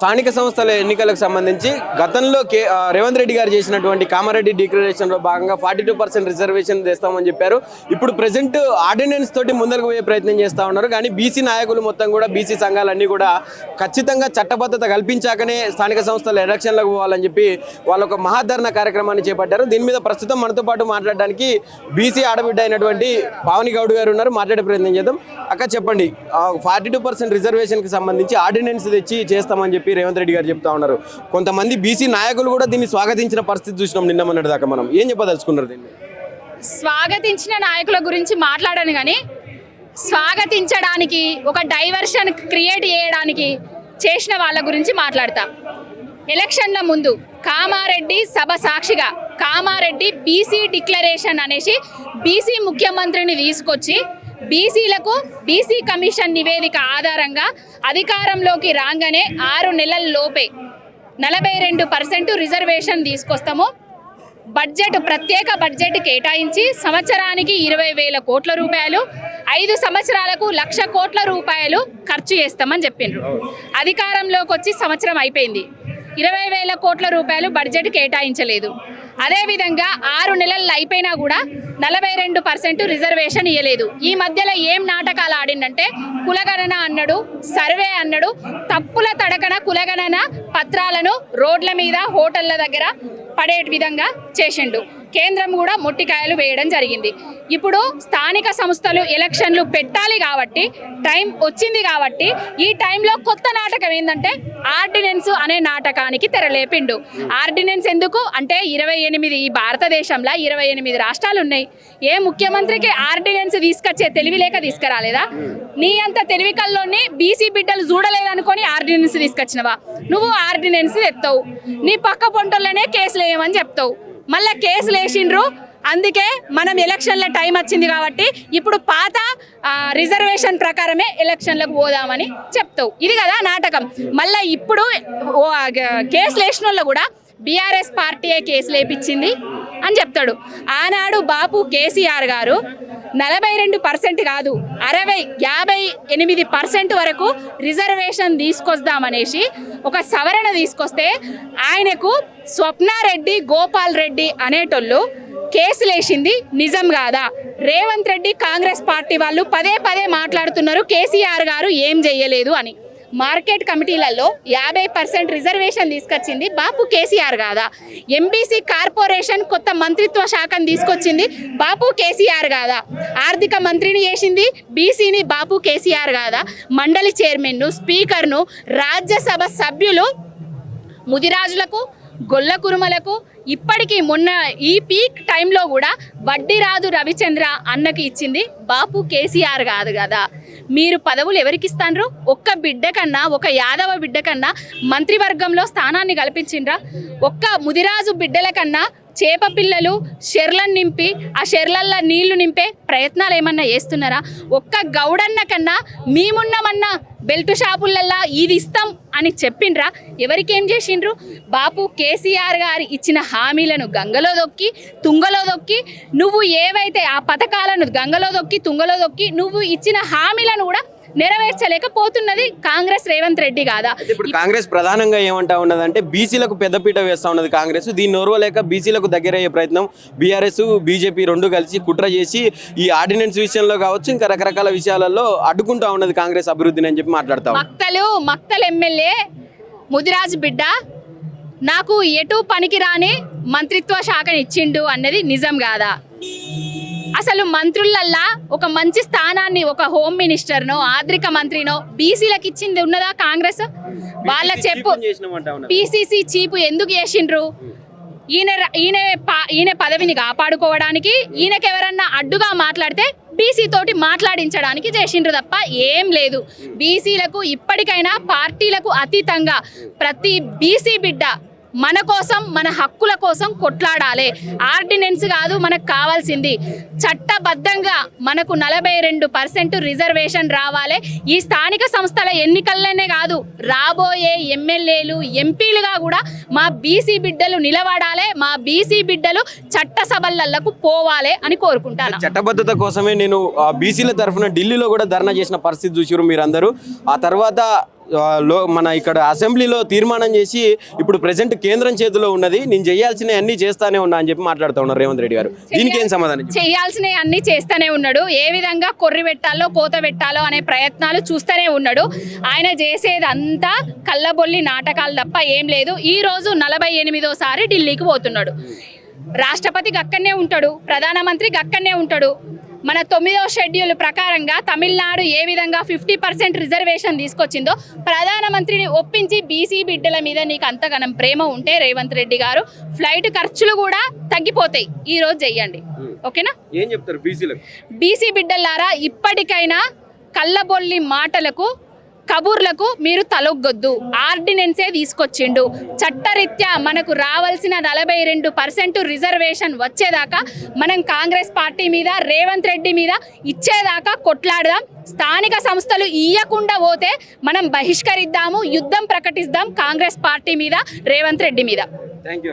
స్థానిక సంస్థల ఎన్నికలకు సంబంధించి గతంలో రేవంత్ రెడ్డి గారు చేసినటువంటి కామారెడ్డి డిక్లరేషన్లో భాగంగా 42% రిజర్వేషన్ చేస్తామని చెప్పారు. ఇప్పుడు ప్రెసెంట్ ఆర్డినెన్స్ తోటి ముందరకు పోయే ప్రయత్నం చేస్తూ ఉన్నారు. కానీ బీసీ నాయకులు మొత్తం కూడా బీసీ సంఘాలన్నీ కూడా ఖచ్చితంగా చట్టబద్ధత కల్పించాకనే స్థానిక సంస్థల ఎలక్షన్లకు పోవాలని చెప్పి వాళ్ళు ఒక మహాధరణ కార్యక్రమాన్ని చేపట్టారు. దీని మీద ప్రస్తుతం మనతో పాటు మాట్లాడడానికి బీసీ ఆడబిడ్డ అయినటువంటి పావని గౌడ్ గారు ఉన్నారు. మాట్లాడే ప్రయత్నం చేద్దాం. అక్క చెప్పండి, 42% రిజర్వేషన్కి సంబంధించి ఆర్డినెన్స్ తెచ్చి చేస్తామని చెప్పి రేవంత్ రెడ్డి గారు చెప్తా ఉన్నారు. కొంతమంది బీసీ నాయకులు కూడా దీన్ని స్వాగతించిన పరిస్థితి చూసినాం నిన్న మొన్నటి దాకా. మనం ఏం చెప్పదలుచుకున్నారు దీన్ని? స్వాగతించిన నాయకుల గురించి మాట్లాడాను, కానీ స్వాగతించడానికి ఒక డైవర్షన్ క్రియేట్ చేయడానికి చేసిన వాళ్ళ గురించి మాట్లాడతా. ఎలక్షన్ల ముందు కామారెడ్డి సభ సాక్షిగా కామారెడ్డి బీసీ డిక్లరేషన్ అనేసి బీసీ ముఖ్యమంత్రిని తీసుకొచ్చి బీసీలకు బీసీ కమిషన్ నివేదిక ఆధారంగా అధికారంలోకి రాగానే 6 నెలల లోపే 42% రిజర్వేషన్ తీసుకొస్తాము. ప్రత్యేక బడ్జెట్ కేటాయించి సంవత్సరానికి 20,000 కోట్ల రూపాయలు, 5 సంవత్సరాలకు 1,00,000 కోట్ల రూపాయలు ఖర్చు చేస్తామని చెప్పిండ్రు. అధికారంలోకి వచ్చి సంవత్సరం అయిపోయింది, 20,000 కోట్ల రూపాయలు బడ్జెట్ కేటాయించలేదు. అదేవిధంగా 6 నెలలు అయిపోయినా కూడా 42% రిజర్వేషన్ ఇవ్వలేదు. ఈ మధ్యలో ఏం నాటకాలు ఆడిందంటే కులగణన అన్నాడు, సర్వే అన్నాడు, తప్పుల తడకన కులగణన పత్రాలను రోడ్ల మీద హోటళ్ల దగ్గర పడే విధంగా చేసిండు. కేంద్రం కూడా మొట్టికాయలు వేయడం జరిగింది. ఇప్పుడు స్థానిక సంస్థలు ఎలక్షన్లు పెట్టాలి కాబట్టి టైం వచ్చింది కాబట్టి ఈ టైంలో కొత్త నాటకం ఏంటంటే ఆర్డినెన్స్ అనే నాటకానికి తెరలేపిండు. ఆర్డినెన్స్ ఎందుకు అంటే 28 ఈ భారతదేశంలో 28 రాష్ట్రాలు ఉన్నాయి. ఏ ముఖ్యమంత్రికి ఆర్డినెన్స్ తీసుకొచ్చే తెలివి లేక తీసుకురాలేదా? నీ అంత తెలివి కల్లోని బీసీ బిడ్డలు చూడలేదనుకొని ఆర్డినెన్స్ తీసుకొచ్చినవా? నువ్వు ఆర్డినెన్స్ తెస్తావు, నీ పక్క పొంటోళ్ళనే కేసులు వేయమని చెప్తావు, మళ్ళీ కేసులు వేసిండ్రు. అందుకే మనం ఎలక్షన్ల టైం వచ్చింది కాబట్టి ఇప్పుడు పాత రిజర్వేషన్ ప్రకారమే ఎలక్షన్లకు పోదామని చెప్తావు. ఇది కదా నాటకం. మళ్ళీ ఇప్పుడు కేసులు వేసిన వాళ్ళు కూడా బీఆర్ఎస్ పార్టీయే కేసులు వేయించింది అని చెప్తాడు. ఆనాడు బాపు కేసీఆర్ గారు 42% కాదు 58% వరకు రిజర్వేషన్ తీసుకొద్దామనేసి ఒక సవరణ తీసుకొస్తే ఆయనకు స్వప్నారెడ్డి, గోపాల్ రెడ్డి అనేటోళ్ళు కేసులేసింది నిజం కాదా? రేవంత్ రెడ్డి కాంగ్రెస్ పార్టీ వాళ్ళు పదే మాట్లాడుతున్నారు కేసీఆర్ గారు ఏం చెయ్యలేదు అని. మార్కెట్ కమిటీలలో 50% రిజర్వేషన్ తీసుకొచ్చింది బాపు కేసీఆర్ కాదా? ఎంబీసీ కార్పొరేషన్ కొత్త మంత్రిత్వ శాఖను తీసుకొచ్చింది బాపు కేసీఆర్ కాదా? ఆర్థిక మంత్రిని చేసింది బీసీని బాపు కేసీఆర్ కాదా? మండలి చైర్మన్ను, స్పీకర్ను, రాజ్యసభ సభ్యులు ముదిరాజులకు, గొల్ల కురుమలకు ఇప్పటికీ మొన్న ఈ పీక్ టైంలో కూడా వడ్డీరాజు రవిచంద్ర అన్నకి ఇచ్చింది బాపు కేసీఆర్ కాదు కదా? మీరు పదవులు ఎవరికి ఇస్తాండ్రు? ఒక్క బిడ్డ కన్నా, ఒక యాదవ బిడ్డ కన్నా మంత్రివర్గంలో స్థానాన్ని కల్పించిండ్రా? ఒక్క ముదిరాజు బిడ్డల కన్నా చేప పిల్లలు షెర్లను నింపి ఆ షెర్లల్లో నీళ్లు నింపే ప్రయత్నాలు ఏమన్నా చేస్తున్నారా? ఒక్క గౌడన్న కన్నా మేమున్నామన్నా బెల్ట్ షాపులల్లా ఇది ఇస్తాం అని చెప్పిండ్రా? ఎవరికేం చేసిండ్రు? బాపు కేసీఆర్ గారు ఇచ్చిన హామీలను గంగలో దొక్కి తుంగలో దొక్కి నువ్వు ఏవైతే ఆ పథకాలను గంగలో దొక్కి తుంగలో దొక్కి నువ్వు ఇచ్చిన హామీలను కూడా నెరవేర్చలేకపోతున్నది కాంగ్రెస్, రేవంత్ రెడ్డి కాదా? ఇప్పుడు కాంగ్రెస్ ప్రధానంగా ఏమంటా ఉన్నదంటే బీసీలకు పెద్దపీట వేస్తా ఉన్నది కాంగ్రెస్. దీన్ని ఓర్వలేక బీసీలకు దగ్గరయ్యే ప్రయత్నం బీఆర్ఎస్, బీజేపీ రెండు కలిసి కుట్ర చేసి ఈ ఆర్డినెన్స్ విషయంలో కావచ్చు ఇంకా రకరకాల విషయాలలో అడ్డుకుంటా ఉన్నది కాంగ్రెస్ అభివృద్ధిని అని చెప్పి మాట్లాడతాం. మక్తల్ ఎమ్మెల్యే ముదిరాజు బిడ్డ నాకు ఎటు పనికిరాని మంత్రిత్వ శాఖని ఇచ్చిండు అన్నది నిజం కాదా? అసలు మంత్రులల్లా ఒక మంచి స్థానాన్ని ఒక హోమ్ మినిస్టర్నో, ఆర్థిక మంత్రినో బీసీలకు ఇచ్చింది ఉన్నదా కాంగ్రెస్? వాళ్ళ చెప్పు పీసీసీ చీపు ఎందుకు చేసిండ్రు? ఈయన పదవిని కాపాడుకోవడానికి, ఈయనకెవరన్నా అడ్డుగా మాట్లాడితే బీసీ తోటి మాట్లాడించడానికి చేసిండ్రు తప్ప ఏం లేదు. బీసీలకు ఇప్పటికైనా పార్టీలకు అతీతంగా ప్రతి బీసీ బిడ్డ మన కోసం, మన హక్కుల కోసం కొట్లాడాలి. ఆర్డినెన్స్ కాదు మనకు కావాల్సింది, చట్టబద్ధంగా మనకు 42% రిజర్వేషన్ రావాలి. ఈ స్థానిక సంస్థల ఎన్నికల్లోనే కాదు, రాబోయే ఎమ్మెల్యేలు, ఎంపీలుగా కూడా మా బీసీ బిడ్డలు నిలబడాలి, మా బీసీ బిడ్డలు చట్టసభలకు పోవాలి అని కోరుకుంటాను. చట్టబద్ధత కోసమే నేను బీసీల తరఫున ఢిల్లీలో కూడా ధర్నా చేసిన పరిస్థితి చూసిరు మీరందరూ. ఆ తర్వాత మన ఇక్కడ అసెంబ్లీలో తీర్మానం చేసి ఇప్పుడు ప్రెసెంట్ కేంద్రం చేతిలో ఉన్నది, నేను చేయాల్సినవి అన్ని చేస్తానే ఉన్నా అని చెప్పి మాట్లాడుతూ ఉన్నారు రేవంత్ రెడ్డి గారు. దీనికి ఏం సమాధానం చెప్తారు? చేయాల్సినవి అన్ని చేస్తూనే ఉన్నాడు. ఏ విధంగా కొర్రి పెట్టాలో కోత పెట్టాలో అనే ప్రయత్నాలు చూస్తూనే ఉన్నాడు. ఆయన చేసేదంతా కళ్ళబొల్లి నాటకాలు తప్ప ఏం లేదు. ఈ రోజు 48సారి ఢిల్లీకి పోతున్నాడు. రాష్ట్రపతికి అక్కడనే ఉంటాడు, ప్రధానమంత్రికి అక్కడనే ఉంటాడు. మన 9వ షెడ్యూల్ ప్రకారంగా తమిళనాడు ఏ విధంగా 50% రిజర్వేషన్ తీసుకొచ్చిందో ప్రధానమంత్రిని ఒప్పించి బీసీ బిడ్డల మీద నీకు అంతగనం ప్రేమ ఉంటే రేవంత్ రెడ్డి గారు ఫ్లైట్ ఖర్చులు కూడా తగ్గిపోతాయి. ఈ రోజు చెయ్యండి, ఓకేనా? ఏం చెప్తారు బీసీలకు? బీసీ బిడ్డలారా, ఇప్పటికైనా కళ్ళబొల్లి మాటలకు కబూర్లకు మీరు తలొగ్గొద్దు. ఆర్డినెన్సే తీసుకొచ్చిండు. చట్టరీత్యా మనకు రావాల్సిన 42% రిజర్వేషన్ వచ్చేదాకా మనం కాంగ్రెస్ పార్టీ మీద, రేవంత్ రెడ్డి మీద ఇచ్చేదాకా కొట్లాడదాం. స్థానిక సంస్థలు ఇయ్యకుండా పోతే మనం బహిష్కరిద్దాము, యుద్ధం ప్రకటిద్దాం కాంగ్రెస్ పార్టీ మీద, రేవంత్ రెడ్డి మీద. Thank you.